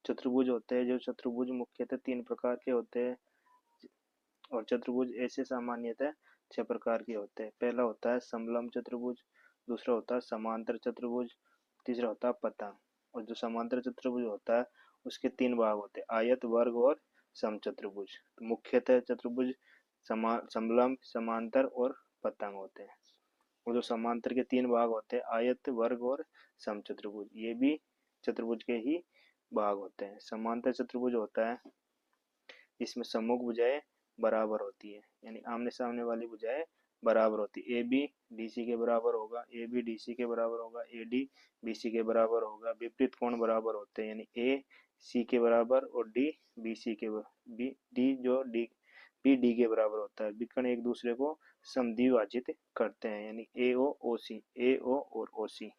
चतुर्भुज होते हैं, जो चतुर्भुज मुख्यतः 3 प्रकार के होते हैं और चतुर्भुज ऐसे सामान्यतः 6 प्रकार के होते हैं। पहला होता है समलंब चतुर्भुज, दूसरा होता है समांतर चतुर्भुज, तीसरा होता है पतंग। और जो समांतर चतुर्भुज होता है उसके 3 भाग होते हैं, आयत, वर्ग और समचतुर्भुज। तो मुख्यतः चतुर्भुज समलंब, समांतर और पतंग होते हैं। और जो समांतर के 3 भाग होते हैं, आयत, वर्ग और समचतुर्भुज, ये भी चतुर्भुज के ही भाग होते हैं। समांतर चतुर्भुज होता है इसमें सम्मुख भुजाएं बराबर होती है, यानी आमने सामने वाली भुजाएं बराबर होती है। ए बी डी सी के बराबर होगा, ए बी डी सी के बराबर होगा, ए डी बी सी के बराबर होगा। विपरीत कोण बराबर होते हैं, यानी ए सी के बराबर और डी बी सी के बी डी जो डी बी डी के बराबर होता है। विकर्ण एक दूसरे को समद्विभाजित करते हैं, यानी ए ओ ओ सी, ए ओ और ओ सी,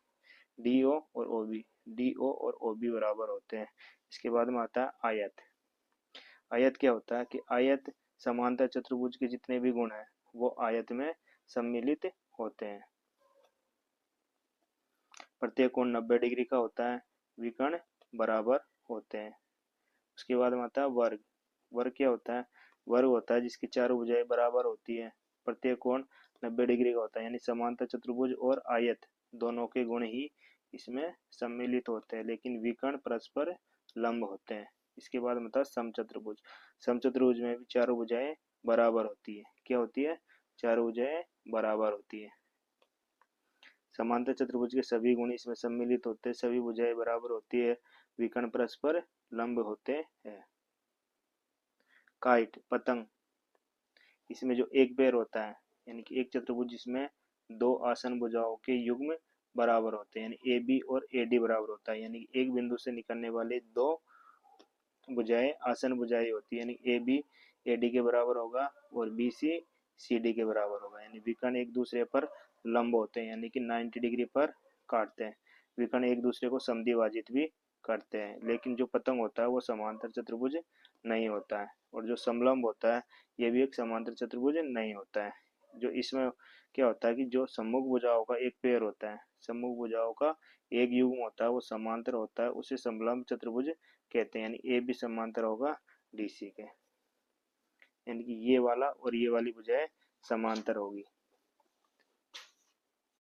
डी ओ और ओ बी, डी ओ और ओ बी बराबर होते हैं। इसके बाद में आता है आयत। आयत क्या होता है कि आयत समांतर चतुर्भुज के जितने भी गुण हैं वो आयत में सम्मिलित होते हैं। प्रत्येक कोण 90 डिग्री का होता है, विकर्ण बराबर होते हैं। उसके बाद में आता है वर्ग। वर्ग क्या होता है? वर्ग होता है जिसकी चारों भुजाएं बराबर होती है, प्रत्येक कोण 90 डिग्री का होता है, यानी समांतर चतुर्भुज और आयत दोनों के गुण ही इसमें सम्मिलित होते हैं, लेकिन विकर्ण परस्पर लंब होते हैं। इसके बाद में था समचतुर्भुज। समचतुर्भुज में भी चारों भुजाएं बराबर होती है। क्या होती है? चारों भुजाएं बराबर होती है। समांतर चतुर्भुज के सभी गुण इसमें सम्मिलित होते हैं, सभी भुजाएं बराबर होती है, विकर्ण परस्पर लंब होते हैं। काइट, पतंग, इसमें जो एक पैर होता है, यानी कि एक चतुर्भुज जिसमें 2 आसन भुजाओं के युग्म बराबर होते हैं, यानी ए बी और ए डी बराबर होता है, यानी एक बिंदु से निकलने वाले 2 भुजाएं आसन भुजाएं होती है, यानी ए बी ए डी के बराबर होगा और बी सी सी डी के बराबर होगा, यानी विकर्ण एक दूसरे पर लंब होते हैं, यानी कि 90 डिग्री पर काटते हैं। विकर्ण एक दूसरे को समद्विभाजित भी करते हैं, लेकिन जो पतंग होता है वो समांतर चतुर्भुज नहीं होता है। और जो समलंब होता है ये भी एक समांतर चतुर्भुज नहीं होता है। जो इसमें क्या होता है कि जो सम्मुख भुजाओं का एक पेयर होता है, सम्मुख भुजाओं का एक युग्म होता है, वो समांतर होता है, उसे समलंब चतुर्भुज कहते हैं, यानी ए भी समांतर होगा डी सी के, यानी कि ये वाला और ये वाली भुजाएं समांतर होगी।